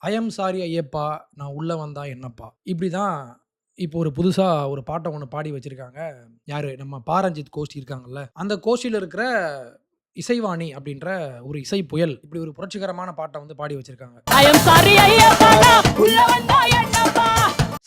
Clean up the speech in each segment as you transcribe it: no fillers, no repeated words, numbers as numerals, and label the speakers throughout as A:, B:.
A: I am sorry Ayyappa, நான் உள்ள வந்தா என்னப்பா? இப்படிதான் இப்போ ஒரு புதுசா ஒரு பாட்ட ஒண்ணு பாடி வச்சிருக்காங்க. யாரு? நம்ம பாரஞ்சித் கோஷ்டி இருக்காங்கல்ல. அந்த கோஷ்டியில இருக்கிற இசைவாணி அப்படின்ற ஒரு இசை புயல். இப்படி ஒரு புரட்சிகரமான பாட்ட வந்து பாடி வச்சிருக்காங்க.
B: I am sorry ஐயப்பா உள்ள வந்தா என்னப்பா.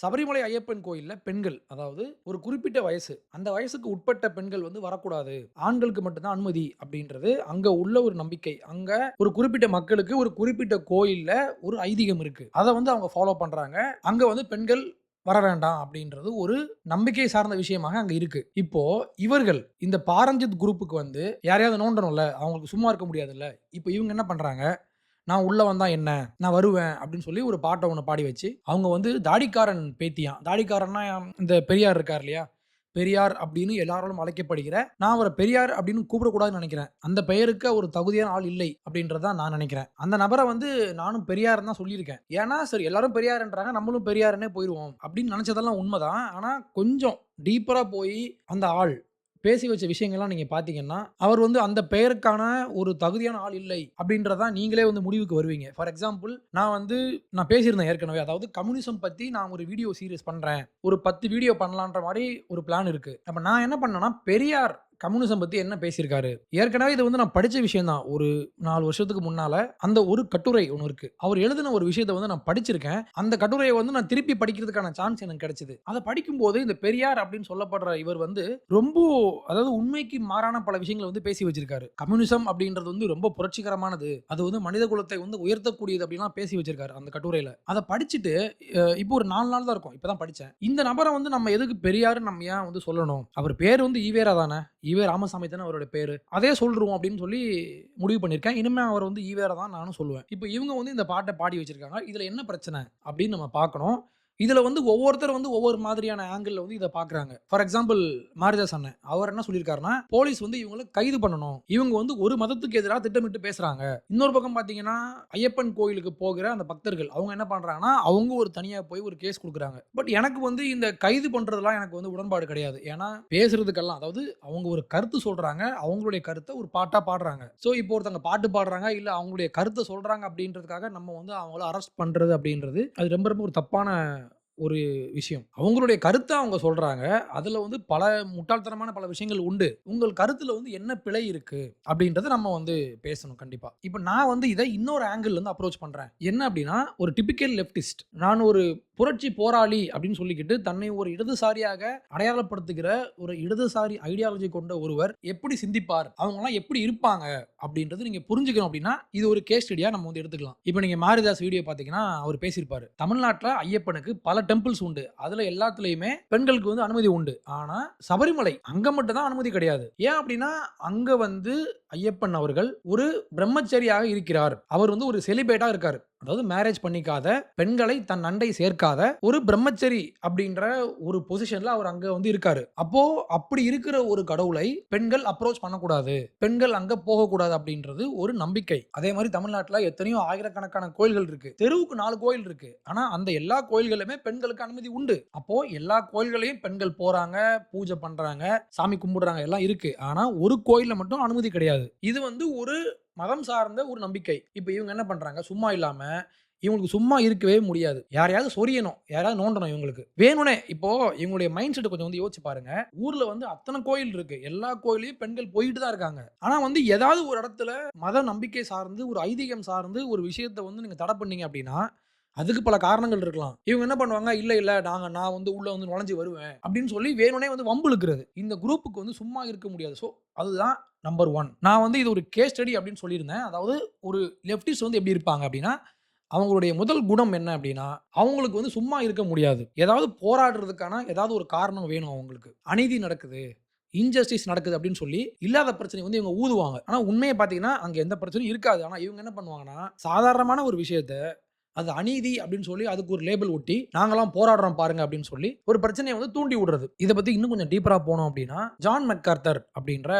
A: சபரிமலை ஐயப்பன் கோயில்ல பெண்கள், அதாவது ஒரு குறிப்பிட்ட வயசு, அந்த வயசுக்கு உட்பட்ட பெண்கள் வந்து வரக்கூடாது. ஆண்களுக்கு மட்டும் தான் அனுமதி அப்படின்றது அங்க உள்ள ஒரு நம்பிக்கை. அங்க ஒரு குறிப்பிட்ட மக்களுக்கு ஒரு குறிப்பிட்ட கோயில்ல ஒரு ஐதீகம் இருக்கு. அத வந்து அவங்க ஃபாலோ பண்றாங்க. அங்க வந்து பெண்கள் வர வேண்டாம் அப்படின்றது ஒரு நம்பிக்கை சார்ந்த விஷயமாக அங்க இருக்கு. இப்போ இவர்கள் இந்த பாரஞ்சித் குரூப்புக்கு வந்து யாரையாவது நோண்டணும்ல, அவங்களுக்கு சும்மா இருக்க முடியாதுல்ல. இப்போ இவங்க என்ன பண்றாங்க? நான் உள்ள வந்தா என்ன? நான் வருவேன் அப்படின்னு சொல்லி ஒரு பாட்ட ஒண்ணு பாடி வச்சு, அவங்க வந்து தாடிக்காரன் பேத்தியாம். தாடிக்காரன்னா இந்த பெரியார் இருக்கார் இல்லையா? பெரியார் அப்படின்னு எல்லாராலும் அழைக்கப்படுகிற, நான் அவர பெரியார் அப்படின்னு கூப்பிடக்கூடாதுன்னு நெனைக்கிறேன். அந்த பெயருக்கு ஒரு தகுதியான ஆள் இல்லை அப்படின்றது தான் நான் நெனைக்கிறேன். அந்த நபர வந்து நானும் பெரியார்ன்னு தான் சொல்லியிருக்கேன். ஏன்னா, சரி எல்லாரும் பெரியார்ன்றாங்க, நம்மளும் பெரியாருன்னே போயிருவோம் அப்படின்னு நெனைச்சதெல்லாம் உண்மதான். ஆனா, கொஞ்சம் டீப்பரா போயி அந்த ஆள் பேசி வச்ச விஷயங்கள்லாம் நீங்க பார்த்தீங்கன்னா, அவர் வந்து அந்த பெயருக்கான ஒரு தகுதியான ஆள் இல்லை அப்படின்றத தான் நீங்களே வந்து முடிவுக்கு வருவீங்க. ஃபார் எக்ஸாம்பிள் நான் பேசியிருந்தேன் ஏற்கனவே. அதாவது கம்யூனிசம் பத்தி நான் ஒரு வீடியோ சீரிஸ் பண்றேன். ஒரு 10 வீடியோ பண்ணலான்ற மாரி ஒரு பிளான் இருக்கு. அப்ப நான் என்ன பண்ணேன்னா, பெரியார் கம்யூனிசம் பத்தி என்ன பேசியிருக்காரு? ஏற்கனவே இது வந்து நான் படிச்ச விஷயம் தான். ஒரு 4 வருஷத்துக்கு முன்னால அந்த ஒரு கட்டுரை ஒண்ணு இருக்கு. அவர் எழுதின ஒரு விஷயத்த வந்து நான் படிச்சிருக்கேன். அந்த கட்டுரைய வந்து நான் திருப்பி படிக்கிறதுக்கான சான்ஸ் எனக்கு கிடைச்சது. அத படிக்கும்போது இந்த பெரியார் அப்படின்னு சொல்லப்படுற இவர் வந்து ரொம்ப, அதாவது உண்மைக்கு மாறான பல விஷயங்கள வந்து பேசி வச்சிருக்காரு. கம்யூனிசம் அப்படின்றது வந்து ரொம்ப புரட்சிகரமானது. அது வந்து மனித குலத்தை வந்து உயர்த்தக்கூடியது அப்படின்லாம் பேசி வச்சிருக்காரு அந்த கட்டுரையில. அத படிச்சுட்டு இப்போ ஒரு 4 நாள் தான் இருக்கும். இப்ப தான் படிச்சேன். இந்த நபர வந்து நம்ம எதுக்கு பெரியார்ன்னு நம்ம ஏன் வந்து சொல்லணும்? அவர் பேரு வந்து ஈவேரா தானே. ஈவே ராமசாமி தானே அவரோட பேரு. அதே சொல்ருவோம் அப்படின்னு சொல்லி முடிவு பண்ணியிருக்கேன். இனிமே அவர் வந்து ஈவேரா தான் நானும் சொல்லுவேன். இப்போ இவங்க வந்து இந்த பாட்ட பாடி வச்சிருக்காங்க. இதுல என்ன பிரச்சனை அப்படின்னு நம்ம பார்க்கணும். இதுல வந்து ஒவ்வொருத்தர் வந்து ஒவ்வொரு மாதிரியான ஆங்கிள்ல வந்து இத பார்க்குறாங்க. ஃபார் எக்ஸாம்பிள் மாரிதாஸ் அண்ணன். அவர் என்ன சொல்லியிருக்காருன்னா, போலீஸ் வந்து இவங்கள கைது பண்ணணும். இவங்க வந்து ஒரு மதத்துக்கு எதிரா திட்டமிட்டு பேசுறாங்க. இன்னொரு பக்கம் பார்த்தீங்கன்னா, ஐயப்பன் கோயிலுக்கு போகிற அந்த பக்தர்கள் அவங்க என்ன பண்றாங்கன்னா, அவங்க ஒரு தனியா போய் ஒரு கேஸ் குடுக்குறாங்க. பட் எனக்கு வந்து இந்த கைது பண்றதெல்லாம் எனக்கு வந்து உடன்பாடு கிடையாது. ஏன்னா பேசுறதுக்கெல்லாம், அதாவது அவங்க ஒரு கருத்து சொல்றாங்க. அவங்களுடைய கருத்த ஒரு பாட்டா பாடுறாங்க. ஸோ இப்போ ஒருத்தவங்க பாட்டு பாடுறாங்க, இல்ல அவங்களுடைய கருத்த சொல்றாங்க அப்படின்றதுக்காக நம்ம வந்து அவங்கள அரெஸ்ட் பண்றது அப்படின்றது அது ரொம்ப ரொம்ப ஒரு தப்பான ஒரு விஷயம். அவங்களுடைய கருத்த அவங்க சொல்றாங்க. அதுல வந்து பல முட்டாள்தனமான பல விஷயங்கள் உண்டு. உங்கள் கருத்துல வந்து என்ன பிழை இருக்கு? அப்படின்றத நம்ம வந்து பேசணும் கண்டிப்பா. இப்ப நான் வந்து இத இன்னொரு ஆங்கிள்ல இருந்து அப்ரோச் பண்றேன். என்ன அப்படின்னா, ஒரு டிபிக்கல் லெஃப்டிஸ்ட். நான் ஒரு புரட்சி போராளி அப்படின்னு சொல்லிக்கிட்டு தன்னை ஒரு இடதுசாரியாக அடையாளப்படுத்துகிற ஒரு இடதுசாரி ஐடியாலஜி கொண்ட ஒருவர் எப்படி சிந்திப்பார்? அவங்கலாம் எப்படி இருப்பாங்க? அப்படின்றது நீங்க புரிஞ்சுக்கணும் அப்படின்னா, இது ஒரு கேஸ் ஸ்டடியா நம்ம வந்து எடுத்துக்கலாம். இப்ப நீங்க மாரிதாஸ் வீடியோ பார்த்தீங்கன்னா, அவர் பேசியிருப்பாரு. தமிழ்நாட்டுல ஐயப்பனுக்கு பல டெம்பிள்ஸ் உண்டு. அதுல எல்லாத்துலயுமே பெண்களுக்கு வந்து அனுமதி உண்டு. ஆனா சபரிமலை அங்க மட்டும் தான் அனுமதி கிடையாது. ஏன் அப்படின்னா, அங்க வந்து ஐயப்பன் அவர்கள் ஒரு பிரம்மச்சரியாக இருக்கிறார். அவர் வந்து ஒரு செலிபேட்டா இருக்காரு. அதாவது மேரேஜ் பண்ணிக்காத பெண்களை தன் அண்டை சேர்க்காத ஒரு பிரம்மச்சரி அப்படின்ற ஒரு பொசிஷன்ல அவர் அங்க வந்து இருக்காரு. அப்போ அப்படி இருக்கிற ஒரு கடவுளை பெண்கள் அப்ரோச் பண்ணக்கூடாது, பெண்கள் அங்க போகக்கூடாது அப்படின்றது ஒரு நம்பிக்கை. அதே மாதிரி தமிழ்நாட்டுல எத்தனையோ ஆயிரக்கணக்கான கோயில்கள் இருக்கு. தெருவுக்கு 4 கோயில் இருக்கு. ஆனா அந்த எல்லா கோயில்களுமே பெண்களுக்கு அனுமதி உண்டு. அப்போ எல்லா கோயில்களையும் பெண்கள் போறாங்க, பூஜை பண்றாங்க, சாமி கும்பிடுறாங்க, எல்லாம் இருக்கு. ஆனா ஒரு கோயில்ல மட்டும் அனுமதி கிடையாது. இது வந்து ஒரு மதம் சார்ந்த ஒரு நம்பிக்கை. இப்ப இவங்க என்ன பண்றாங்க, சும்மா இல்லாம இவங்களுக்கு சும்மா இருக்கவே முடியாது. யாரையாவது சொரியணும், யாரையாவது நோண்டணும் இவங்களுக்கு. வேணும்னே இப்போ இவங்களுடைய மைண்ட் செட் கொஞ்சம் வந்து யோசிச்சு பாருங்க. ஊர்ல வந்து அத்தன கோயில் இருக்கு. எல்லா கோயில்லயும் பெண்கள் போயிட்டு தான் இருக்காங்க. ஆனா வந்து ஏதாவது ஒரு இடத்துல மத நம்பிக்கை சார்ந்து, ஒரு ஐதீகம் சார்ந்து ஒரு விஷயத்த வந்து நீங்க தடை பண்ணீங்க அப்படின்னா, அதுக்கு பல காரணங்கள் இருக்கலாம். இவங்க என்ன பண்ணுவாங்க, இல்ல இல்ல நான் வந்து உள்ள வந்து நுழைஞ்சு வருவேன் அப்படின்னு சொல்லி வேணும்னே வந்து வம்பு இழுக்கிறது. இந்த குரூப்புக்கு வந்து சும்மா இருக்க முடியாது. அதுதான் நம்பர் 1. நான் வந்து இது ஒரு கேஸ் ஸ்டடி அப்படின்னு சொல்லியிருந்தேன். அதாவது ஒரு லெஃப்டிஸ்ட் வந்து எப்படி இருப்பாங்க அப்படின்னா, அவங்களுடைய முதல் குணம் என்ன அப்படின்னா, அவங்களுக்கு வந்து சும்மா இருக்க முடியாது. ஏதாவது போராடுறதுக்கான ஏதாவது ஒரு காரணம் வேணும் அவங்களுக்கு. அநீதி நடக்குது, இன்ஜஸ்டிஸ் நடக்குது அப்படின்னு சொல்லி இல்லாத பிரச்சனைய வந்து இவங்க ஊதுவாங்க. ஆனா உண்மைய பார்த்தீங்கன்னா, அங்க எந்த பிரச்சனையும் இருக்காது. ஆனா இவங்க என்ன பண்ணுவாங்கன்னா, சாதாரணமான ஒரு விஷயத்த அது அநீதி அப்படின்னு சொல்லி அதுக்கு ஒரு லேபிள் ஒட்டி, நாங்கலாம் போராடுறோம் பாருங்க அப்படின்னு சொல்லி ஒரு பிரச்சனைய வந்து தூண்டி விடுறது. இத பத்தி இன்னும் கொஞ்சம் டீப்பரா போனோம் அப்படின்னா, ஜான் மெக்கார்தர் அப்படின்ற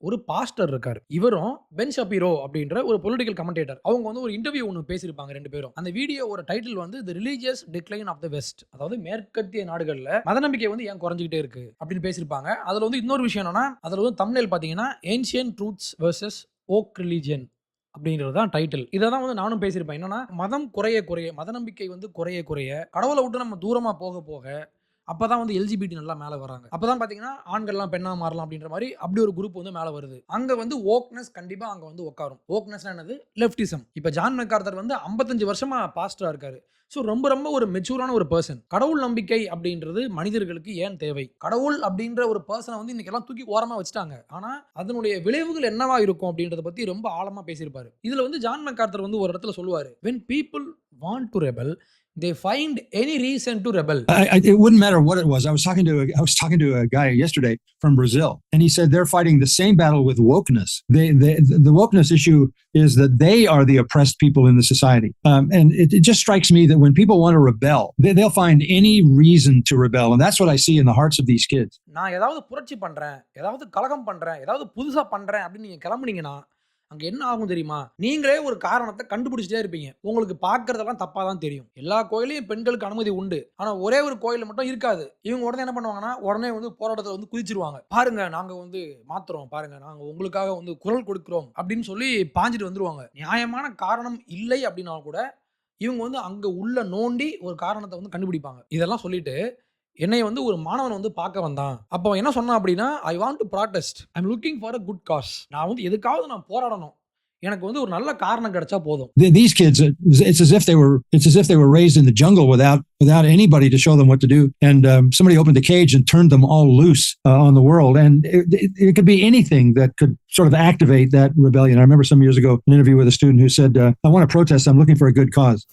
A: ஒரு பாஸ்டர் இருக்காரு. இவரும் பென் ஷப்பீரோ அப்படின்ற ஒரு பொலிட்டிக்கல் கமெண்டேட்டர். அவங்க வந்து ஒரு இன்டர்வியூ ஒண்ணு பேசியிருப்பாங்க 2 பேரும். அந்த வீடியோவோட டைட்டில் வந்து the religious decline of the West. அதாவது மேற்கத்திய நாடுகள்ல மத நம்பிக்கை வந்து ஏன் குறைஞ்சுகிட்டே இருக்கு அப்படின்னு பேசியிருப்பாங்க. அதுல வந்து இன்னொரு விஷயம் என்னன்னா, அதுல வந்து தம்ப்நெயில் பார்த்தீங்கன்னா, ancient truths versus okay religion அப்படின்றது தான் டைட்டில். இத தான் வந்து நானும் பேசியிருப்பேன். என்னன்னா, மதம் குறைய குறைய, மத நம்பிக்கை வந்து குறைய குறைய, கடவுள விட்டு நம்ம தூரமா போக போக, அப்பதான் வந்து எல்ஜிபிடி நல்லா மேல வராங்க. அப்பதான் பார்த்தீங்கன்னா, ஆண்கள்லாம் பெண்ணா மாறலாம் அப்படின்ற மாரி, அப்படி ஒரு குரூப் வந்து மேல வருது. அங்க வந்து வோக்னஸ் கண்டிப்பா அங்க வந்து உட்காரும். வோக்னஸ்னா என்னது? லெஃப்டிசம். இப்ப ஜான் மெக்கார்தர் வந்து 55 வருஷமா பாஸ்டரா இருக்காரு. ஸோ ரொம்ப ரொம்ப ஒரு மெச்சூரான ஒரு பெர்சன். கடவுள் நம்பிக்கை அப்படின்றது மனிதர்களுக்கு ஏன் தேவை? கடவுள் அப்படின்ற ஒரு பெர்சன வந்து இன்னைக்கு எல்லாம் தூக்கி ஓரமா வச்சுட்டாங்க. ஆனா, அதனுடைய விளைவுகள் என்னவா இருக்கும் அப்படின்றத பத்தி ரொம்ப ஆழமா பேசியிருப்பாரு. இதுல வந்து ஜான் மெக்கார்தர் வந்து ஒரு இடத்துல சொல்லுவாரு, "When people want to rebel, they find any reason to rebel."
C: It wouldn't matter what it was. I was talking to a guy yesterday from Brazil, and he said they're fighting the same battle with wokeness. The wokeness issue is that they are the oppressed people in the society, and it just strikes me that when people want to rebel, they'll find any reason to rebel, and that's what I see in the hearts of these kids.
A: நான் ஏதாவது புரட்சி பண்றேன், ஏதாவது கலகம் பண்றேன், ஏதாவது புதுசா பண்றேன் அப்படின்னு நீங்க கிளம்புனீங்கன்னா, அங்க என்ன ஆகும் தெரியுமா? நீங்களே ஒரு காரணத்த கண்டுபிடிச்சிட்டே இருப்பீங்க. உங்களுக்கு பார்க்கிறதெல்லாம் தப்பா தான் தெரியும். எல்லா கோயில்லயும் பெண்களுக்கு அனுமதி உண்டு. ஆனா ஒரே ஒரு கோயில்ல மட்டும் இருக்காது. இவங்க உடனே என்ன பண்ணுவாங்கன்னா, உடனே வந்து போராட்டத்துல வந்து குதிச்சிருவாங்க. பாருங்க நாங்க வந்து மாத்துறோம் பாருங்க. நாங்க உங்களுக்காக வந்து குரல் கொடுக்கிறோம் அப்படின்னு சொல்லி பாஞ்சிட்டு வந்துருவாங்க. நியாயமான காரணம் இல்லை அப்படின்னா கூட, இவங்க வந்து அங்க உள்ள நோண்டி ஒரு காரணத்த வந்து கண்டுபிடிப்பாங்க. இதெல்லாம் சொல்லிட்டு என்னைய வந்து ஒரு மாணவன் வந்து பார்க்க வந்தான். அப்ப அவன் என்ன சொன்னான் அப்படின்னா, "I want to protest. I am looking for a good cause." நான் வந்து எதுக்காவது நான் போராடணும். எனக்கு வந்து ஒரு நல்ல காரணம் கிடைச்சா போதும்.
C: These kids, it's as if they were raised in the jungle without anybody to show them what to do, and somebody opened the cage and turned them all loose on the world, and it could be anything that could sort of activate that rebellion. I remember some years ago an interview with a student who said, "I want to protest. I'm looking for a good cause."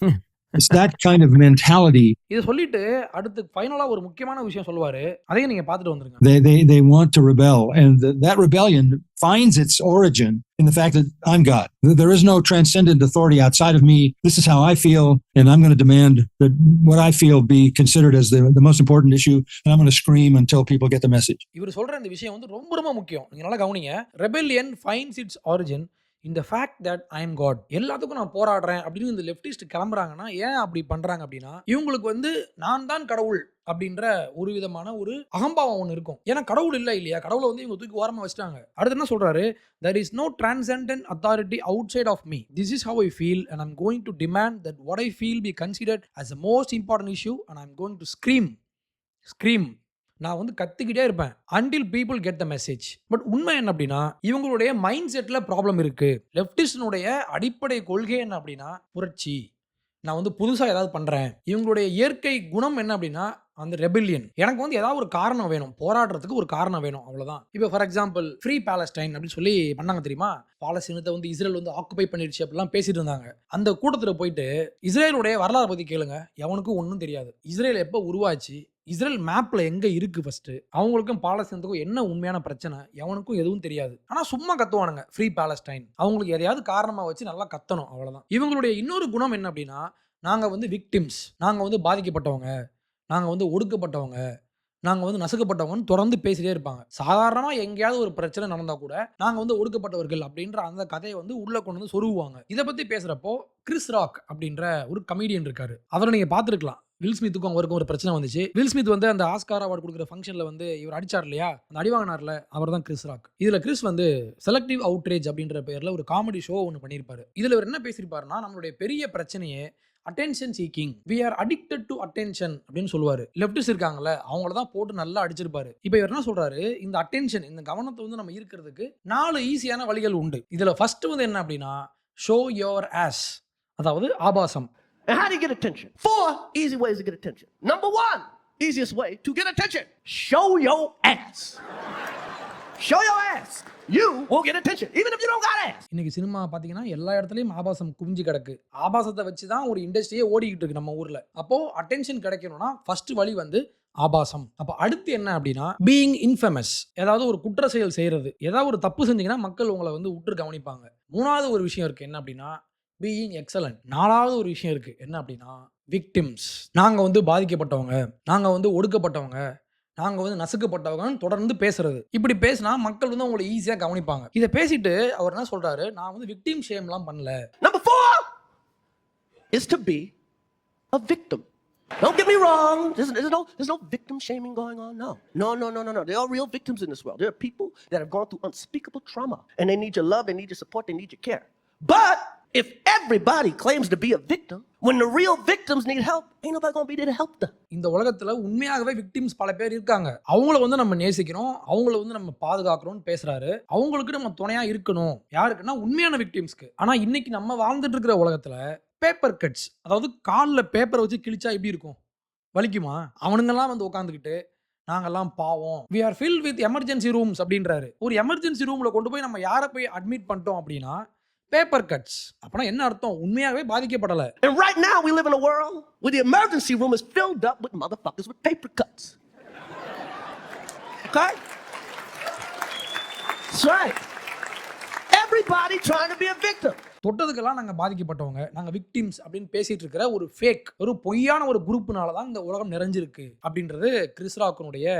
C: It's that kind of mentality.
A: இத சொல்லிட்டு அடுத்து ஃபைனலா ஒரு முக்கியமான விஷயம் சொல்லுவாரு. அதையும் நீங்க பார்த்துட்டு வந்துருங்க.
C: They want to rebel, and that rebellion finds its origin in the fact that I'm God. There is no transcendent authority outside of me. This is how I feel, and I'm going to demand that what I feel be considered as the most important issue, and I'm going to scream until people get the message.
A: இவரு சொல்ற இந்த விஷயம் வந்து ரொம்ப ரொம்ப முக்கியம். நீங்க நல்லா கவனிங்க. Rebellion finds its origin in the fact that I am God. எல்லாத்துக்கும் நான் போராடுறேன் அப்படின்னு இந்த லெஃப்டிஸ்ட் கிளம்புறாங்கன்னா, ஏன் அப்படி பண்றாங்க அப்படின்னா, இவங்களுக்கு வந்து நான் தான் கடவுள் அப்படின்ற ஒரு விதமான ஒரு அகம்பாவம் ஒண்ணு இருக்கும். ஏன்னா கடவுள் இல்ல இல்லையா? கடவுள வந்து இவங்க தூக்கி ஓரமா வச்சுட்டாங்க. அடுத்து என்ன சொல்றாரு? "There is no transcendent authority outside of me. This is how I feel, and I'm going to demand that what I feel be considered as the most important issue, and I'm going to scream." நான் வந்து கத்திக்கிட்டே இருப்பேன். Until people get the message. But உண்மை என்ன அப்படின்னா, இவங்களுடைய mind செட்ல problem இருக்கு. லெஃப்டிஸ்டினுடைய அடிப்படை கொள்கை என்ன அப்படின்னா, புரட்சி. நான் வந்து புதுசா ஏதாவது பண்றேன். இவங்களுடைய இயற்கை குணம் என்ன அப்படின்னா, அந்த ரெபெல்லியன். எனக்கு வந்து ஏதாவது ஒரு காரணம் வேணும். போராடுறதுக்கு ஒரு காரணம் வேணும். அவ்வளவுதான். இப்போ ஃபார் எக்ஸாம்பிள் ஃப்ரீ பாலஸ்டைன் அப்படின்னு சொல்லி பண்ணாங்க தெரியுமா? பாலஸ்தீனத்தை வந்து இஸ்ரேல் வந்து ஆக்குபை பண்ணிடுச்சு அப்படிலாம் பேசிட்டு இருந்தாங்க. அந்த கூட்டத்துல போயிட்டு இஸ்ரேலுடைய வரலாறு பத்தி கேளுங்க. எவனுக்கும் ஒண்ணும் தெரியாது. இஸ்ரேல் எப்ப உருவாச்சு? இஸ்ரேல் மேப்ல எங்க இருக்கு ஃபர்ஸ்ட்? அவங்களுக்கும் பாலஸ்தீனத்துக்கும் என்ன உண்மையான பிரச்சனை? எவனுக்கும் எதுவும் தெரியாது. ஆனா சும்மா கத்துவானுங்க ஃப்ரீ பாலஸ்டைன். அவங்களுக்கு எதையாவது காரணமா வச்சு நல்லா கத்தணும் அவ்வளவுதான். இவங்களுடைய இன்னொரு குணம் என்ன அப்படின்னா, நாங்க வந்து விக்டிம்ஸ். நாங்க வந்து பாதிக்கப்பட்டவங்க. நாங்க வந்து ஒடுக்கப்பட்டவங்க. நாங்க வந்து நசுக்கப்பட்டவங்கன்னு தொடர்ந்து பேசிட்டே இருப்பாங்க. சாதாரணமா எங்கேயாவது ஒரு பிரச்சனை நடந்தா கூட, நாங்க வந்து ஒடுக்கப்பட்டவர்கள் அப்படின்ற அந்த கதையை வந்து உள்ள கொண்டு வந்து சொருகுவாங்க. இத பத்தி பேசுறப்போ கிறிஸ் ராக் அப்படின்ற ஒரு கமெடியன் இருக்காரு. அவரை நீங்க பார்த்திருக்கலாம். வில் ஸ்மித்துக்கும் அவருக்கும் ஒரு பிரச்சனை வந்துச்சு. வில் ஸ்மித் வந்து அந்த ஆஸ்கார் அவார்டு கொடுக்குற ஃபங்க்ஷன்ல வந்து இவர் அடிச்சார் இல்லையா? அந்த அடி வாங்கினார்ல, அவர் தான் கிறிஸ் ராக். இதுல கிறிஸ் வந்து செலக்டிவ் அவுட்ரேஜ் அப்படின்ற பேர்ல ஒரு காமெடி ஷோ ஒன்னு பண்ணியிருப்பாரு. இதுல இவர் என்ன பேசியிருப்பாருன்னா, நம்மளுடைய பெரிய பிரச்சனையே attention seeking. We are addicted to attention அப்படின்னு சொல்லுவாரு. லெஃப்டிஸ்ட் இருக்காங்கல்ல, அவங்கள தான் போட்டு நல்லா அடிச்சிருப்பாரு. இப்போ இவர் என்ன சொல்றாரு, இந்த அட்டென்ஷன், இந்த கவனத்தை வந்து நம்ம ஈர்க்கிறதுக்கு 4 ஈஸியான வழிகள் உண்டு. இதுல ஃபர்ஸ்ட் வந்து என்ன அப்படின்னா, ஷோ யோர் ஆஸ், அதாவது ஆபாசம்.
D: And how do you get attention? 4 easy ways to get attention. Number 1, easiest way to get attention. Show your ass. Show your ass. You will get attention, even if you don't got ass.
A: இன்னைக்கு cinema பாத்தீங்கன்னா எல்லா இடத்துலயும் ஆபாசம் குவிஞ்சு கிடக்கு. ஆபாசத்தை வச்சு தான் ஒரு இண்டஸ்ட்ரியே ஓடிக்கிட்டு இருக்கு நம்ம ஊர்ல. அப்போ அட்டென்ஷன் கிடைக்கணும்னா ஃபர்ஸ்ட் வழி வந்து ஆபாசம். அப்ப அடுத்து என்ன அப்படின்னா, பீயிங் இன்ஃபேமஸ். ஏதாவது ஒரு குற்ற செயல் செய்யறது. ஏதாவது ஒரு தப்பு செஞ்சீங்கன்னா மக்கள் உங்களை வந்து உற்று கவனிப்பாங்க. 3வது ஒரு விஷயம் இருக்கு, என்ன அப்படின்னா பீயிங் எக்ஸலன்ட். 4வது ஒரு விஷயம் இருக்கு, என்ன அப்படின்னா விக்டிம்ஸ். நாங்க வந்து பாதிக்கப்பட்டவங்க, நாங்க வந்து ஒடுக்கப்பட்டவங்க, நாங்க வந்து நசுக்கப்பட்டவங்கன்னு தொடர்ந்து பேசுறது. இப்படி பேசினா மக்கள் வந்து உங்களை ஈஸியா கவனிப்பாங்க. இதை பேசிட்டு அவர் என்ன சொல்றாரு, நான் வந்து விக்டிம் ஷேம்லாம் பண்ணல.
D: Number 4 is to be a victim. Don't get me wrong. There's no victim shaming going on. No. There are real victims in this world. There are people that have gone through unspeakable trauma, and they need your love, they need your support, they need your care. But if everybody claims to be a victim, when the real victims need help, ain't nobody gonna be there to help them.
A: இந்த உலகத்துல உண்மையாகவே victims பல பேர் இருக்காங்க. அவங்கள வந்து நம்ம நேசிக்கணும், அவங்கள வந்து நம்ம பாதுகாக்கணும்னு பேசுறாரு. அவங்களுக்கு நம்ம துணையா இருக்கணும். யாருக்குன்னா உண்மையான விக்டிம்ஸ்க்கு. ஆனா இன்னைக்கு நம்ம வாழ்ந்துட்டு இருக்கிற உலகத்துல பேப்பர் கட்ஸ், அதாவது கால்ல பேப்பரை வச்சு கிழிச்சா எப்படி இருக்கும்? வலிக்குமா? அவனுங்கெல்லாம் வந்து உட்காந்துக்கிட்டு நாங்கெல்லாம் பாவம், we are filled with emergency rooms அப்படின்றாரு. ஒரு எமர்ஜென்சி ரூம்ல கொண்டு போய் நம்ம யாரை போய் அட்மிட் பண்ணிட்டோம் அப்படின்னா பேப்பர் கட்ஸ். அப்பனா என்ன அர்த்தம்? உண்மையாகவே பாதிக்கப்படல.
D: And right now we live in a world where the emergency room is filled up with motherfuckers with paper cuts. Okay? That's right. Everybody trying to be a victim.
A: தொட்டதுக்கெல்லாம் நாங்க பாதிக்கப்பட்டவங்க, நாங்க victims அப்படின்னு பேசிட்டு இருக்கிற ஒரு ஃபேக், ஒரு பொய்யான ஒரு குரூப்னால தான் இந்த உலகம் நிறைஞ்சிருக்கு அப்படின்றது கிறிஸ் ராக்கினுடைய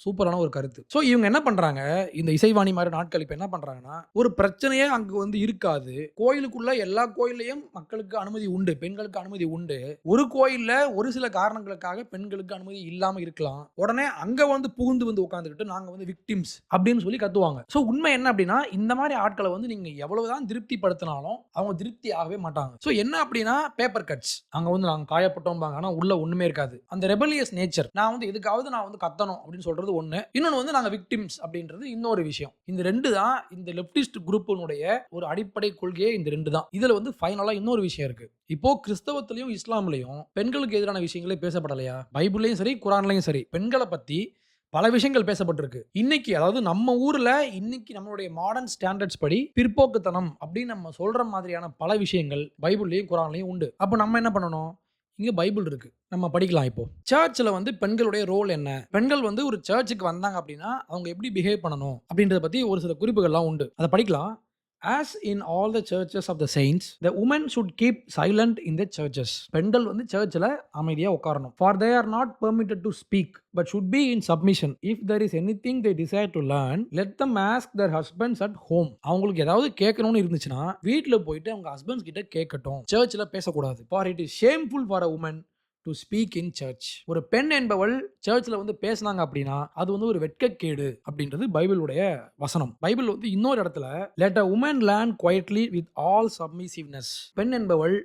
A: சூப்பரான ஒரு கருத்து. ஸோ இவங்க என்ன பண்றாங்க, இந்த இசைவாணி மாதிரி நாட்கள் இப்போ என்ன பண்றாங்கன்னா, ஒரு பிரச்சனையே அங்க வந்து இருக்காது. கோயிலுக்குள்ள எல்லா கோயிலையும் மக்களுக்கு அனுமதி உண்டு, பெண்களுக்கு அனுமதி உண்டு. ஒரு கோயில்ல ஒரு சில காரணங்களுக்காக பெண்களுக்கு அனுமதி இல்லாம இருக்கலாம். உடனே அங்க வந்து புகுந்து வந்து உட்காந்துக்கிட்டு நாங்க வந்து விக்டிம்ஸ் அப்படின்னு சொல்லி கத்துவாங்க. ஸோ உண்மை என்ன அப்படின்னா, இந்த மாதிரி ஆட்களை வந்து நீங்க எவ்வளவுதான் திருப்திப்படுத்தினாலும் அவங்க திருப்தி ஆகவே மாட்டாங்க. ஸோ என்ன அப்படின்னா பேப்பர் கட்ஸ், அங்க வந்து நாங்க காயப்பட்டோம்பாங்க, ஆனா உள்ள ஒண்ணுமே இருக்காது. அந்த ரெபலியஸ் நேச்சர், நான் வந்து எதுக்காவது நான் வந்து கத்தணும் அப்படின்னு சொல்றது ஒண்ணு, இன்னொன்னு வந்து நாங்க விக்டிம்ஸ் அப்படின்றது இன்னொரு விஷயம். இந்த ரெண்டு தான் இந்த லெப்டிஸ்ட் குரூப்பினுடைய ஒரு அடிப்படை கொள்கையே. இந்த ரெண்டு தான். இதுல வந்து ஃபைனலா இன்னொரு விஷயம் இருக்கு. இப்போ கிறிஸ்தவத்திலையும் இஸ்லாம்லயும் பெண்களுக்கு எதிரான விஷயங்களே பேசப்படலையா? பைபிள்லயும் சரி, குரான்லயும் சரி, பெண்களை பத்தி பல விஷயங்கள் பேசப்பட்டிருக்கு. இன்னைக்கு அதாவது நம்ம ஊர்ல இன்னைக்கு நம்மளுடைய மாடர்ன் ஸ்டாண்டர்ட்ஸ் படி பிற்போக்குத்தனம் அப்படின்னு நம்ம சொல்ற மாதிரியான பல விஷயங்கள் பைபிள்லயும் குரான்லயும் உண்டு. அப்ப நம்ம என்ன பண்ணணும்? இங்க பைபிள் இருக்கு, நம்ம படிக்கலாம். இப்போ சர்ச்சில் வந்து பெண்களுடைய ரோல் என்ன, பெண்கள் வந்து ஒரு சர்ச்சுக்கு வந்தாங்க அப்படின்னா அவங்க எப்படி பிஹேவ் பண்ணணும் அப்படின்றத பத்தி ஒரு சில குறிப்புகள்லாம் உண்டு, அதை படிக்கலாம். As in all the churches of the saints, the women should keep silent in the churches. பெண்கள் வந்து சர்ச்சில் அமைதியா உட்காரணும். For they are not permitted to speak, but should be in submission. If there is anything they desire to learn, let them ask their husbands at home. அவங்களுக்கு ஏதாவது கேட்கணும்னு இருந்துச்சுன்னா வீட்டில் போயிட்டு அவங்க ஹஸ்பண்ட்ஸ் கிட்ட கேட்கட்டும், சர்ச்சில் பேசக்கூடாது. For it is shameful for a woman to speak in church. ஒரு பெண் என்பவள் சர்ச்சில் வந்து பேசினாங்க அப்படின்னா அது வந்து ஒரு வெட்கக்கேடு அப்படின்றது பைபிளுடைய வசனம். பைபிள் வந்து இன்னொரு இடத்துல let a woman learn quietly with all submissiveness. பெண் என்பவள்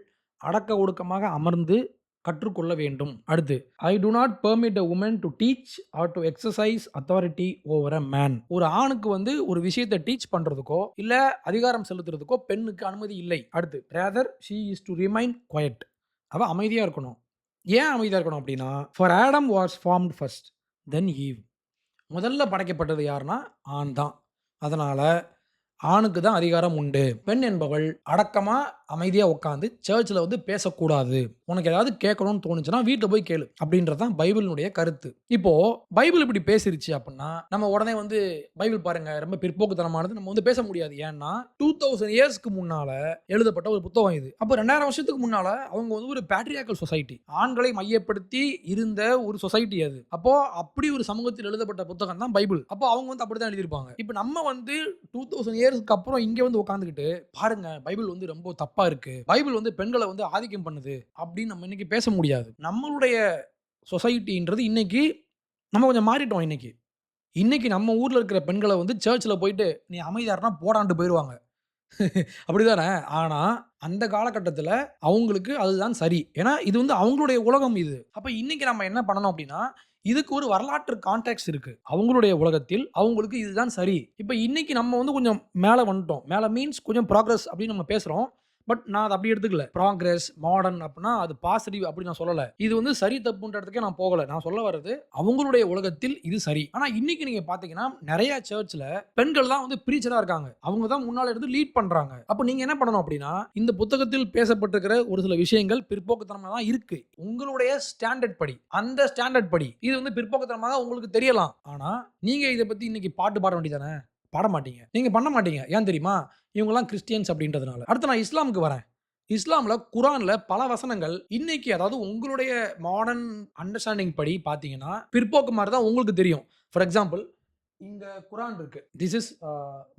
A: அடக்க ஒடுக்கமாக அமர்ந்து கற்றுக்கொள்ள வேண்டும். அடுத்து, I do not permit a woman to teach or to exercise authority over a man. ஒரு ஆணுக்கு வந்து ஒரு விஷயத்தை டீச் பண்றதுக்கோ இல்ல அதிகாரம் செலுத்துறதுக்கோ பெண்ணுக்கு அனுமதி இல்லை. அடுத்து, rather she is to remain quiet. அவ அமைதியா இருக்கணும். ஏன் அமைதியா இருக்கணும் அப்படின்னா, for Adam was formed first, then Eve. முதல்ல படைக்கப்பட்டது யாருன்னா ஆண் தான். அதனால ஆணுக்கு தான் அதிகாரம் உண்டு. பெண் என்பவள் அடக்கமா அமைதியா உட்காந்து சர்ச்சில் வந்து பேசக்கூடாது. உனக்கு ஏதாவது கேட்கணும்னு தோணுச்சுன்னா வீட்டில் போய் கேளு அப்படின்றது தான் பைபிளினுடைய கருத்து. இப்போ பைபிள் இப்படி பேசிருச்சு அப்படின்னா நம்ம உடனே வந்து பைபிள் பாருங்க ரொம்ப பிற்போக்குத்தனமானது நம்ம வந்து பேச முடியாது. ஏன்னா 2000 இயர்ஸ்க்கு முன்னால எழுதப்பட்ட ஒரு புத்தகம் இது. அப்போ 2000 வருஷத்துக்கு முன்னால அவங்க வந்து ஒரு பேட்ரியார்கல் சொசைட்டி, ஆண்களை மையப்படுத்தி இருந்த ஒரு சொசைட்டி அது. அப்போ அப்படி ஒரு சமூகத்தில் எழுதப்பட்ட புத்தகம் தான் பைபிள். அப்போ அவங்க வந்து அப்படிதான் எழுதியிருப்பாங்க. இப்போ நம்ம வந்து 2000 இயர்ஸ்க்கு அப்புறம் இங்க வந்து உட்காந்துக்கிட்டு பாருங்க பைபிள் வந்து ரொம்ப தப்பா இருக்கு, பைபிள் வந்து பெண்களை வந்து ஆதிக்கம் பண்ணுது அப்படின்னு நம்ம இன்னைக்கு பேச முடியாது. நம்மளுடைய சொசைட்டின்றது இன்னைக்கு நம்ம கொஞ்சம் மாறிட்டோம். இன்னைக்கு நம்ம ஊர்ல இருக்கிற பெண்களை வந்து சர்ச்சில் போயிட்டு நீ அமைதியாருன்னா போடான்ட்டு போயிடுவாங்க. அப்படிதானே? ஆனா அந்த காலகட்டத்தில் அவங்களுக்கு அதுதான் சரி. ஏன்னா இது வந்து அவங்களுடைய உலகம் இது. அப்ப இன்னைக்கு நம்ம என்ன பண்ணணும் அப்படின்னா, இதுக்கு ஒரு வரலாற்று கான்டெக்ஸ்ட் இருக்கு. அவங்களுடைய உலகத்தில் அவங்களுக்கு இதுதான் சரி. இப்போ இன்னைக்கு நம்ம வந்து கொஞ்சம் மேலே வந்துட்டோம். மேலே மீன்ஸ் கொஞ்சம் ப்ராக்ரஸ் அப்படின்னு நம்ம பேசுறோம். பட் நான் அதை அப்படி எடுத்துக்கல. ப்ராக்ரஸ் மாடர்ன் அப்படின்னா அது பாசிட்டிவ் அப்படி நான் சொல்லலை. இது வந்து சரி தப்புன்றதுக்கே நான் போகலை. நான் சொல்ல வர்றது அவங்களுடைய உலகத்தில் இது சரி. ஆனால் இன்னைக்கு நீங்க பாத்தீங்கன்னா நிறைய சர்ச்சில் பெண்கள் தான் வந்து பிரீச்சரா இருக்காங்க. அவங்க தான் முன்னால இருந்து லீட் பண்றாங்க. அப்போ நீங்க என்ன பண்ணணும் அப்படின்னா, இந்த புத்தகத்தில் பேசப்பட்டிருக்கிற ஒரு சில விஷயங்கள் பிற்போக்குத்தனமா தான் இருக்கு. உங்களுடைய ஸ்டாண்டர்ட் படி, அந்த ஸ்டாண்டர்ட் படி இது வந்து பிற்போக்குத்தனமாக உங்களுக்கு தெரியலாம். ஆனா நீங்க இதை பத்தி இன்னைக்கு பாட்டு பாட வேண்டியதானே? பாட மாட்டீங்க, நீங்க பண்ண மாட்டீங்க. ஏன் தெரியுமா? இவங்கெல்லாம் கிறிஸ்டியன்ஸ் அப்படின்றதுனால. அடுத்து நான் இஸ்லாமுக்கு வரேன். இஸ்லாம்ல குரான்ல பல வசனங்கள் இன்னைக்கு அதாவது உங்களுடைய மாடர்ன் அண்டர்ஸ்டாண்டிங் படி பாத்தீங்கன்னா பிற்போக்கு மாதிரி தான் உங்களுக்கு தெரியும். ஃபார் எக்ஸாம்பிள், இங்க குரான் இருக்கு. This is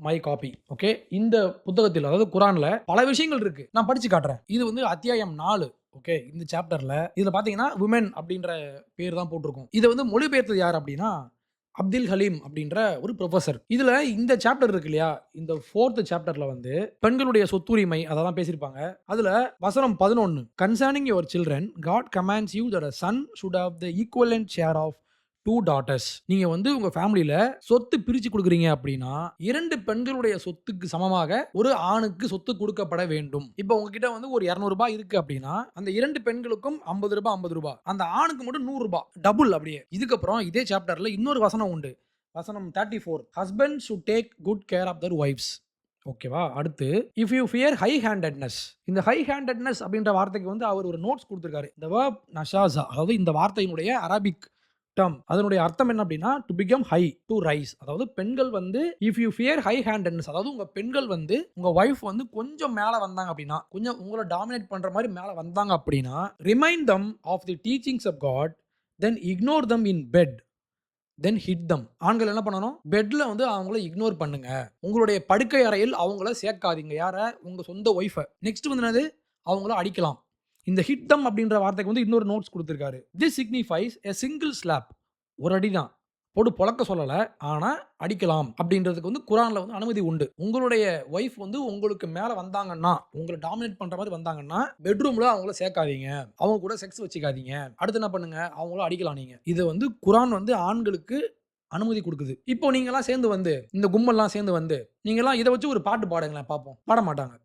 A: my copy. Okay, இந்த புத்தகத்தில் அதாவது குரான்ல பல விஷயங்கள் இருக்கு. நான் படிச்சு காட்டுறேன். இது வந்து அத்தியாயம் 4. ஓகே, இந்த சாப்டர்ல இதுல பாத்தீங்கன்னா விமென் அப்படின்ற பேர் தான் போட்டிருக்கும். இதை வந்து மொழிபெயர்த்தது யார் அப்படின்னா அப்துல் ஹலீம் அப்படின்ற ஒரு ப்ரொஃபசர். இதுல இந்த சாப்டர் இருக்கு இல்லையா, இந்த 4th சாப்டர்ல வந்து பெண்களுடைய சொத்துரிமை அதெல்லாம் பேசியிருப்பாங்க. அதுல வசனம் 11, concerning your children God commands you that a son should have the equivalent share of 2 daughters. நீங்க வந்து உங்க ஃபேமிலில சொத்து பிரிச்சு கொடுக்குறீங்க அப்படின்னா 2 பெண்களுடைய சொத்துக்கு சமமாக ஒரு ஆணுக்கு சொத்து கொடுக்கப்பட வேண்டும். இப்போ உங்ககிட்ட வந்து ஒரு 200 ரூபாய் இருக்கு அப்படின்னா அந்த 2 பெண்களுக்கும் 50 ரூபாய் 50 ரூபாய், அந்த ஆணுக்கு மட்டும் 100 ரூபாய், டபுள் அப்படியே. இதுக்கப்புறம் இதே சாப்டர்ல இன்னொரு வசனம் உண்டு, வசனம் 34, husbands should take good care of their wives. ஓகேவா? அடுத்து if you fear high handedness. இந்த ஹை ஹேண்டட்னஸ் அப்படின்ற வார்த்தைக்கு வந்து அவர் ஒரு நோட்ஸ் கொடுத்திருக்காரு. இந்த verb நஷாஸா, அதாவது இந்த வார்த்தையினுடைய அரபிக் டேர்ம், அதனுடைய அர்த்தம் என்ன அப்படின்னா to become high, to rice. அதாவது பெண்கள் வந்து if you fear high handedness, அதாவது உங்க பெண்கள் வந்து உங்க வைஃப் வந்து கொஞ்சம் மேல வந்தாங்க அப்படின்னா, கொஞ்சம் உங்களை டாமினேட் பண்ற மாதிரி மேல வந்தாங்க அப்படின்னா, remind them of the teachings of God, then ignore them in bed, then hit them. ஆண்கள் என்ன பண்ணணும்? பெட்ல வந்து அவங்கள இக்னோர் பண்ணுங்க. உங்களுடைய படுக்கை அறையில் அவங்கள சேர்க்காதீங்க. யார? உங்க சொந்த ஒய்ஃபை. நெக்ஸ்ட் வந்து என்னது? அவங்கள அடிக்கலாம். இந்த ஹிட் தம் அப்படின்ற வார்த்தைக்கு வந்து இன்னொரு நோட்ஸ் கொடுத்திருக்காரு. This signifies a single slab. ஒரு அடி தான், போட்டு பொளக்க சொல்லல, ஆனா அடிக்கலாம் அப்படின்றதுக்கு வந்து குரான்ல வந்து அனுமதி உண்டு. உங்களுடைய ஒய்ஃப் வந்து உங்களுக்கு மேல வந்தாங்கன்னா, உங்களை டாமினேட் பண்ற மாதிரி வந்தாங்கன்னா பெட்ரூம்ல அவங்கள சேர்க்காதீங்க, அவங்க கூட செக்ஸ் வச்சுக்காதீங்க. அடுத்து என்ன பண்ணுங்க? அவங்கள அடிக்கலாம் நீங்க. இது வந்து குரான் வந்து ஆண்களுக்கு அனுமதி கொடுக்குது. இப்போ நீங்கலாம் சேர்ந்து வந்து இந்த கும்பல்லாம் சேர்ந்து வந்து நீங்கலாம் இதை வச்சு ஒரு பாட்டு பாடுங்களேன் பார்ப்போம். பாட மாட்டாங்க,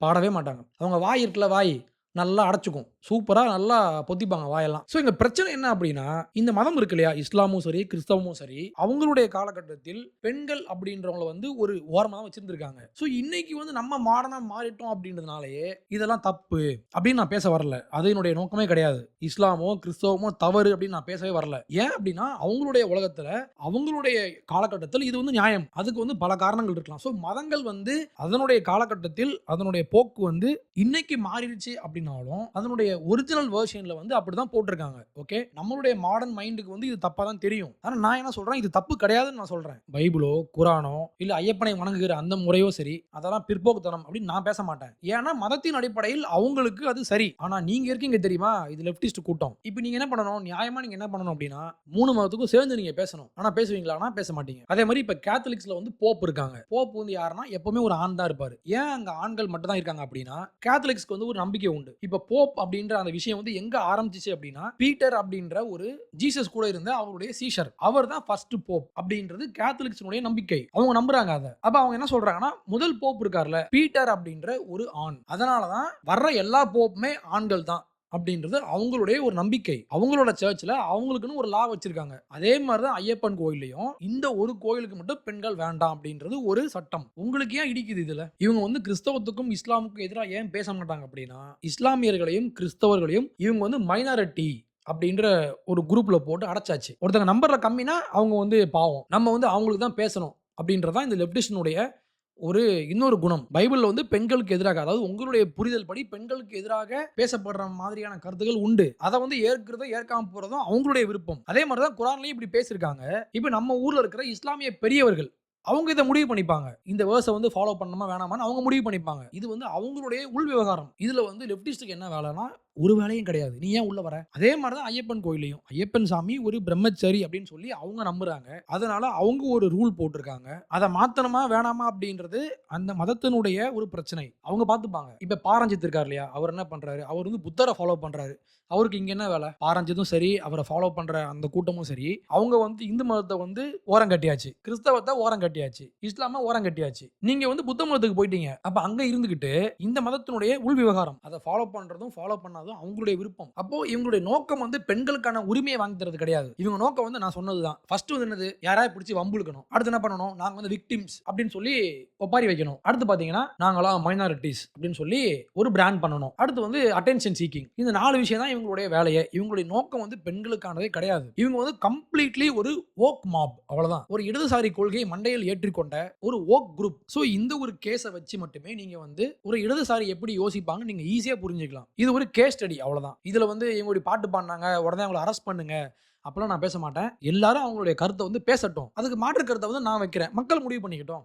A: பாடவே மாட்டாங்க. அவங்க வாய் இருக்குல்ல, வாய் நல்லா அடைச்சுக்கும், சூப்பரா நல்லா பொத்திப்பாங்க வாயெல்லாம். ஸோ இங்க பிரச்சனை என்ன அப்படின்னா, இந்த மதம் இருக்கு இல்லையா, இஸ்லாமும் சரி கிறிஸ்தவமும் சரி, அவங்களுடைய காலகட்டத்தில் பெண்கள் அப்படின்றவங்கள வந்து ஒரு ஓரமா தான் வச்சிருந்திருக்காங்க. ஸோ இன்னைக்கு வந்து நம்ம மாடர்னா மாறிட்டோம் அப்படின்றதுனாலயே இதெல்லாம் தப்பு அப்படின்னு நான் பேச வரல. அது என்னுடைய நோக்கமே கிடையாது. இஸ்லாமோ கிறிஸ்தவமோ தவறு அப்படின்னு நான் பேசவே வரல. ஏன் அப்படின்னா அவங்களுடைய உலகத்துல அவங்களுடைய காலகட்டத்தில் இது வந்து நியாயம். அதுக்கு வந்து பல காரணங்கள் இருக்கலாம். ஸோ மதங்கள் வந்து அதனுடைய காலகட்டத்தில் அதனுடைய போக்கு வந்து இன்னைக்கு மாறிடுச்சு அப்படின்னாலும் அதனுடைய ஒரிஜினல் வெர்ஷன்ல வந்து அப்படிதான் போட்டிருக்காங்க. ஓகே, நம்மளுடைய மாடர்ன் மைண்டுக்கு வந்து இது தப்பா தான் தெரியும். ஆனா நான் என்ன சொல்றேன், இது தப்பு கிடையாதுன்னு நான் சொல்றேன். பைபிளோ குரானோ இல்ல ஐயப்பனை வணங்குகிற அந்த முறையோ சரி, அதெல்லாம் பிற்போக்குத்தனம் அப்படின்னு நான் பேச மாட்டேன். ஏன்னா மதத்தின் அடிப்படையில் அவங்களுக்கு அது சரி. ஆனா நீங்க இருக்கீங்க தெரியுமா, இது லெப்டிஸ்ட் கூட்டம். இப்போ நீங்க என்ன பண்ணணும், நியாயமா நீங்க என்ன பண்ணணும் அப்படின்னா 3 மதத்துக்கும் சேர்ந்து நீங்க பேசணும். ஆனா பேசுவீங்களா? பேச மாட்டீங்க. அதே மாதிரி இப்ப கேத்தலிக்ஸ்ல வந்து போப் இருக்காங்க. போப் வந்து யாருன்னா எப்பவுமே ஒரு ஆண் தான் இருப்பாரு. ஏன் அங்க ஆண்கள் மட்டும் தான் இருக்காங்க அப்படின்னா கேத்தலிக்ஸ்க்கு வந்து ஒரு நம்பிக்கை உண்டு. இப்ப போப் அப்படின்ற அந்த விஷயம் வந்து எங்க ஆரம்பிச்சிச்சு அப்படின்னா, பீட்டர் அப்படின்ற ஒரு ஜீசஸ் கூட இருந்த அவருடைய சீஷர், அவர் தான் ஃபர்ஸ்ட் போப் அப்படின்றது கேத்தலிக்ஸ்னுடைய நம்பிக்கை. அவங்க நம்புறாங்க அதை. அப்ப அவங்க என்ன சொல்றாங்கன்னா, முதல் போப் இருக்கார்ல பீட்டர் அப்படின்ற ஒரு ஆண், அதனாலதான் வர்ற எல்லா போப்புமே ஆண்கள் தான் அப்படின்றது அவங்களுடைய ஒரு நம்பிக்கை. அவங்களோட சர்ச்ல அவங்களுக்குன்னு ஒரு லா வச்சிருக்காங்க. அதே மாதிரிதான் ஐயப்பன் கோயிலையும் இந்த ஒரு கோயிலுக்கு மட்டும் பெண்கள் வேண்டாம் அப்படின்றது ஒரு சட்டம். உங்களுக்கு ஏன் இடிக்குது இதுல? இவங்க வந்து கிறிஸ்தவத்துக்கும் இஸ்லாமுக்கும் எதிராக ஏன் பேச மாட்டாங்க அப்படின்னா, இஸ்லாமியர்களையும் கிறிஸ்தவர்களையும் இவங்க வந்து மைனாரிட்டி அப்படின்ற ஒரு குரூப்ல போட்டு அடைச்சாச்சு. ஒருத்தங்க நம்பர்ல கம்மினா அவங்க வந்து பாவம், நம்ம வந்து அவங்களுக்கு தான் பேசணும் அப்படின்றதான் இந்த லெப்டிஸ்டினுடைய ஒரு இன்னொரு குணம். பைபிள்ல வந்து பெண்களுக்கு எதிராக, அதாவது உங்களுடைய புரிதல் படி பெண்களுக்கு எதிராக பேசப்படுற மாதிரியான கருத்துக்கள் உண்டு. அதை வந்து ஏற்கிறதும் ஏற்காம போறதும் அவங்களுடைய விருப்பம். அதே மாதிரிதான் குரான்லயும் இப்படி பேசியிருக்காங்க. இப்ப நம்ம ஊர்ல இருக்கிற இஸ்லாமிய பெரியவர்கள் அவங்க இதை முடிவு பண்ணிப்பாங்க. இந்த வேர்ஸை வந்து ஃபாலோ பண்ணணுமா வேணாமான்னு அவங்க முடிவு பண்ணிப்பாங்க. இது வந்து அவங்களுடைய உள் விவகாரம். இதுல வந்து லெப்டிஸ்டுக்கு என்ன வேலைன்னா ஒரு வேலையும் கிடையாது. நீ ஏன் உள்ள வர? அதே மாதிரிதான் ஐயப்பன் கோயிலையும் ஐயப்பன் சாமி ஒரு பிரம்மச்சாரி அப்படின்னு சொல்லி அவங்க நம்புறாங்க. அதனால அவங்க ஒரு ரூல் போட்டிருக்காங்க. அதை மாத்தணுமா வேணாமா அப்படின்றது அந்த மதத்தினுடைய ஒரு பிரச்சனை. அவங்க பார்த்துப்பாங்க. இப்ப பாரஞ்சித் இருக்கார் இல்லையா, அவர் என்ன பண்றாரு? அவர் வந்து புத்தரை ஃபாலோ பண்றாரு. அவருக்கு இங்க என்ன வேலை? பாரஞ்சித்தும் சரி, அவரை ஃபாலோ பண்ற அந்த கூட்டமும் சரி, அவங்க வந்து இந்து மதத்தை வந்து ஓரம் கட்டியாச்சு, கிறிஸ்தவத்தை ஓரம் கட்டியாச்சு, இஸ்லாம ஓரம் கட்டியாச்சு. நீங்க வந்து புத்த மதத்துக்கு போயிட்டீங்க. அப்ப அங்க இருந்துகிட்டு இந்த மதத்தினுடைய உள் விவகாரம், அதை ஃபாலோ பண்றதும் ஃபாலோ பண்ணாதும் அவங்களுடைய விருப்பம். அப்போ இவங்களுடைய நோக்கம் வந்து பெண்களுக்கான உரிமையை வாங்கி தரது கிடையாது. இவங்க நோக்கம் வந்து நான் சொன்னதுதான். ஃபர்ஸ்ட் வந்து என்னது, யாராவது பிடிச்சி வம்புழுக்கணும். அடுத்து என்ன பண்ணணும், நாங்க வந்து விக்டிம்ஸ் அப்படின்னு சொல்லி ஒப்பாரி வைக்கணும். அடுத்து பாத்தீங்கன்னா நாங்களாம் மைனாரிட்டிஸ் அப்படின்னு சொல்லி ஒரு பிராண்ட் பண்ணணும். அடுத்து வந்து அட்டென்ஷன் சீக்கிங். இந்த 4 விஷயம் தான் இவங்களுடைய வேலையை. இவங்களுடைய நோக்கம் வந்து பெண்களுக்கானதே கிடையாது. இவங்க வந்து கம்ப்ளீட்லி ஒரு வோக் மாப், அவ்வளவுதான். ஒரு இடதுசாரி கொள்கையை மண்டையில் ஏற்றிக்கொண்ட ஒரு வோக் குரூப். சோ இந்த ஒரு கேஸை வச்சு மட்டுமே நீங்க வந்து ஒரு இடதுசாரி எப்படி யோசிப்பாங்க நீங்க ஈஸியா புரிஞ்சுக்கலாம். இது ஒரு கேஸ் ஸ்டடி, அவ்வளவுதான். இதுல வந்து இவங்களுடைய பாட்டு பாடினாங்க உடனே அவங்களை அரெஸ்ட் பண்ணுங்க அப்பெல்லாம் நான் பேச மாட்டேன். எல்லாரும் அவங்களுடைய கருத்தை வந்து பேசட்டும். அதுக்கு மாற்று கருத்தை வந்து நான் வைக்கிறேன். மக்கள் முடிவு பண்ணிக்கிட்டோம்.